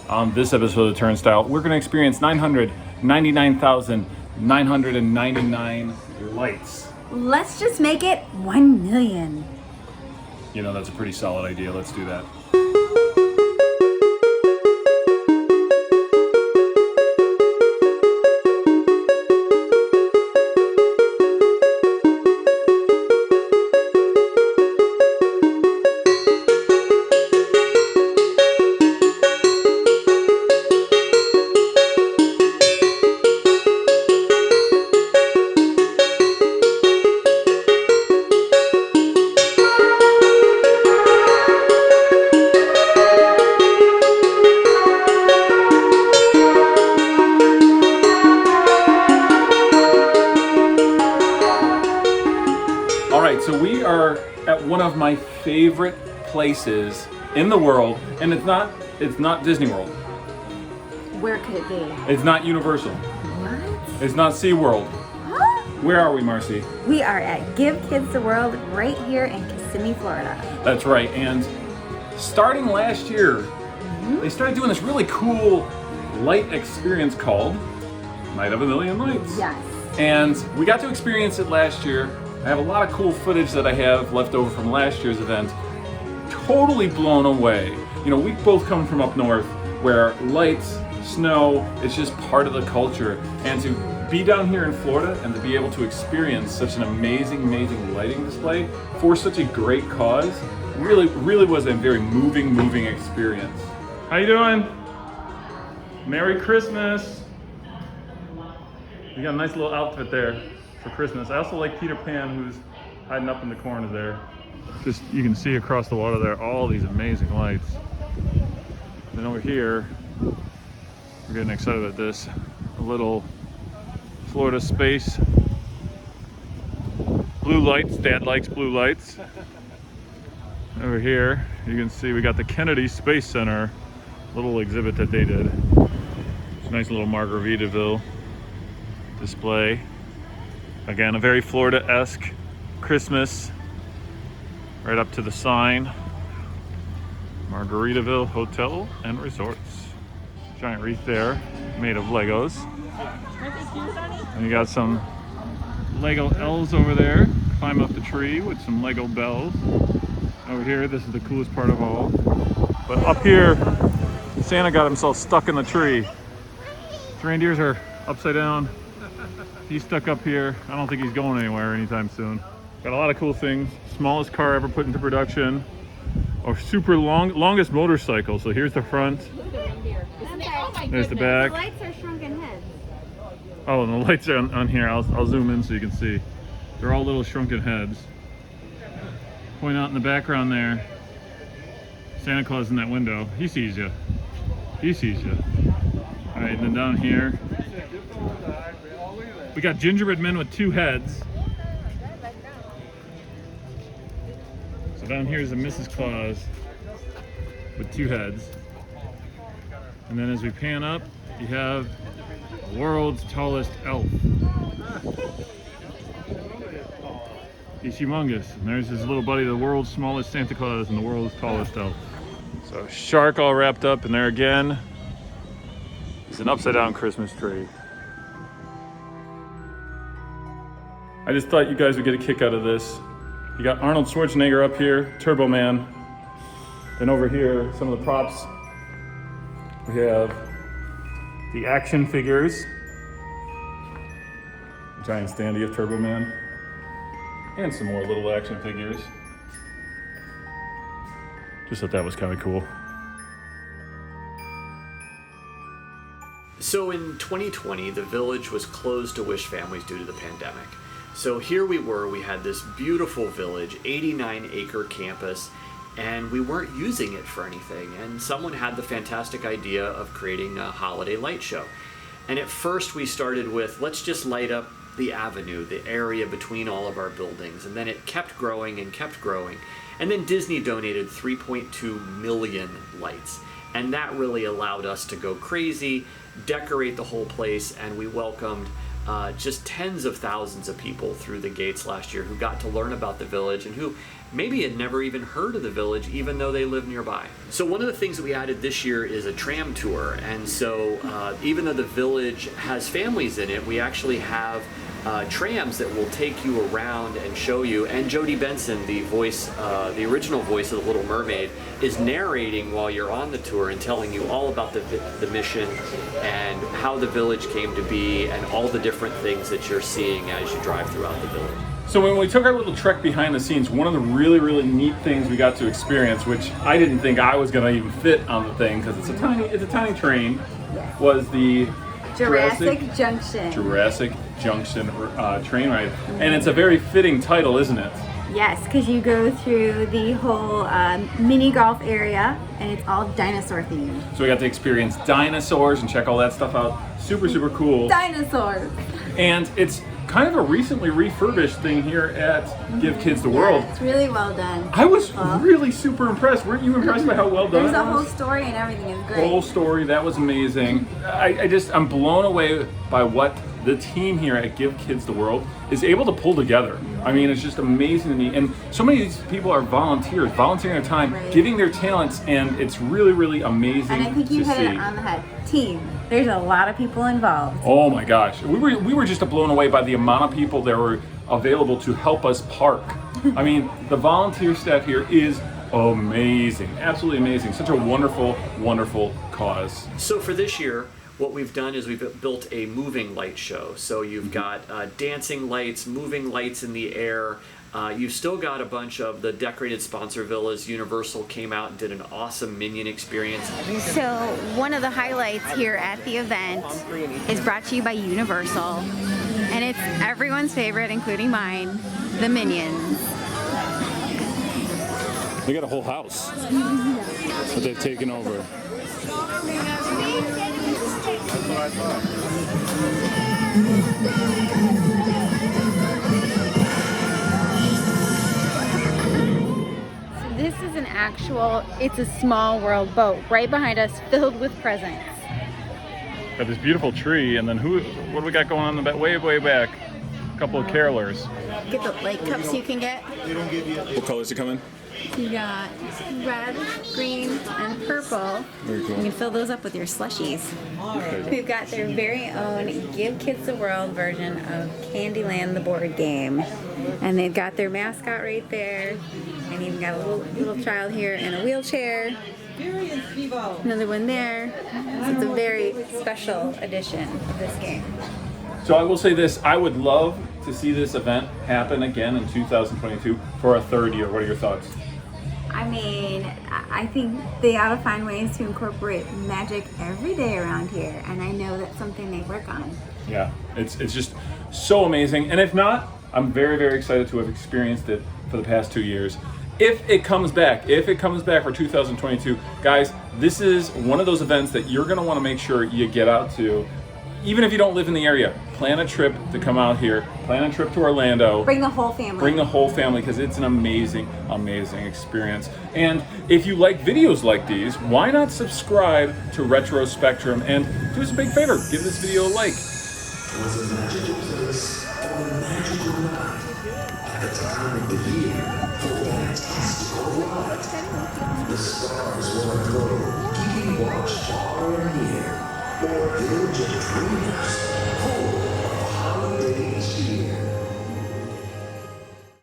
On this episode of Turnstile, we're going to experience 999,999 lights. Let's just make it 1 million. You know, that's a pretty solid idea. Let's do that. So we are at one of my favorite places in the world, and it's not Disney World. Where could it be? It's not Universal. What? It's not SeaWorld. Huh? Where are we, Marcy? We are at Give Kids the World right here in Kissimmee, Florida. That's right, and starting last year, they started doing this really cool light experience called Night of a Million Lights. Yes. And we got to experience it last year. I have a lot of cool footage that I have left over from last year's event. Totally blown away. You know, we both come from up north where lights, snow, it's just part of the culture. And to be down here in Florida and to be able to experience such an amazing lighting display for such a great cause really was a very moving experience. How you doing? Merry Christmas. You got a nice little outfit there for Christmas. I also like Peter Pan, who's hiding up in the corner there. Just, you can see across the water there, all these amazing lights. Then over here, we're getting excited at this, a little Florida space. Blue lights, Dad likes blue lights. Over here, you can see we got the Kennedy Space Center, little exhibit that they did. It's a nice little Margaritaville display. Again, a very Florida-esque Christmas, right up to the sign. Margaritaville Hotel and Resorts. Giant wreath there, made of Legos. And you got some Lego elves over there, climb up the tree with some Lego bells. Over here, this is the coolest part of all. But up here, Santa got himself stuck in the tree. The reindeers are upside down. He's stuck up here. I don't think he's going anywhere anytime soon. Got a lot of cool things. Smallest car ever put into production. Or super longest motorcycle. So here's the front. There's the back. The lights are shrunken heads. Oh, and the lights are on here. I'll zoom in so you can see. They're all little shrunken heads. Point out in the background there, Santa Claus in that window. He sees you. He sees you. All right, and then down here, we got gingerbread men with 2 heads. So down here is a Mrs. Claus with 2 heads. And then as we pan up, you have the world's tallest elf. He's humongous. And there's his little buddy, the world's smallest Santa Claus and the world's tallest elf. So shark all wrapped up in there again. It's an upside down Christmas tree. I just thought you guys would get a kick out of this. You got Arnold Schwarzenegger up here, Turbo Man. Then over here, some of the props. We have the action figures. Giant standee of Turbo Man. And some more little action figures. Just thought that was kind of cool. So in 2020, the village was closed to Wish families due to the pandemic. So here we were, we had this beautiful village, 89-acre campus, and we weren't using it for anything. And someone had the fantastic idea of creating a holiday light show. And at first we started with, let's just light up the avenue, the area between all of our buildings. And then it kept growing and kept growing. And then Disney donated 3.2 million lights. And that really allowed us to go crazy, decorate the whole place, and we welcomed just tens of thousands of people through the gates last year who got to learn about the village and who maybe had never even heard of the village, even though they live nearby. So one of the things that we added this year is a tram tour. And so even though the village has families in it, we actually have trams that will take you around and show you. And Jodie Benson, the voice, the original voice of the Little Mermaid, is narrating while you're on the tour and telling you all about the mission and how the village came to be and all the different things that you're seeing as you drive throughout the village. So when we took our little trek behind the scenes, one of the really, really neat things we got to experience, which I didn't think I was going to even fit on the thing because it's a tiny train, was the Jurassic Junction. Jurassic Junction train ride. And it's a very fitting title, isn't it? Yes, because you go through the whole mini golf area and it's all dinosaur themed. So we got to experience dinosaurs and check all that stuff out. Super, super cool. Dinosaurs! And it's kind of a recently refurbished thing here at Give Kids the World. Yeah, it's really well done. I was really super impressed. Weren't you impressed by how well done There's it a was? whole story and everything. It's great. Whole story, that was amazing. I'm blown away by what the team here at Give Kids the World is able to pull together. I mean, it's just amazing to me. And so many of these people are volunteers, volunteering their time, giving their talents, and it's really, really amazing And I think you to hit see. it on the head. Team. There's a lot of people involved. Oh my gosh, we were just blown away by the amount of people that were available to help us park. I mean, the volunteer staff here is amazing, absolutely amazing. Such a wonderful, wonderful cause. So for this year, what we've done is we've built a moving light show. So you've got dancing lights, moving lights in the air. You've still got a bunch of the decorated sponsor villas. Universal came out and did an awesome Minion experience. So one of the highlights here at the event is brought to you by Universal, and it's everyone's favorite, including mine, the Minions. They got a whole house that they've taken over. This is an actual, it's a small world boat right behind us filled with presents. Got this beautiful tree, and then what do we got going on in the back? Way back? A couple of carolers. Get the light cups you can get. What colors are coming? You got red, green, and purple. Very cool. You can fill those up with your slushies. We've got their very own Give Kids the World version of Candyland the board game. And they've got their mascot right there. And you've got a little child here in a wheelchair. Another one there. So it's a very special edition of this game. So I will say this, I would love to see this event happen again in 2022 for a third year. What are your thoughts? I mean, I think they ought to find ways to incorporate magic every day around here, and I know that's something they work on. Yeah, it's just so amazing. And if not, I'm very, very excited to have experienced it for the past 2 years. If it comes back for 2022, guys, this is one of those events that you're gonna wanna make sure you get out to. Even if you don't live in the area, plan a trip to come out here, plan a trip to Orlando. Bring the whole family. Bring the whole family, because it's an amazing, amazing experience. And if you like videos like these, why not subscribe to Retro Spectrum and do us a big favor, give this video a like. Was a magical place or a magical night at the time of the year for fantastical light. The stars were aglow, keeping watch far and near. Or village of dreamers, hold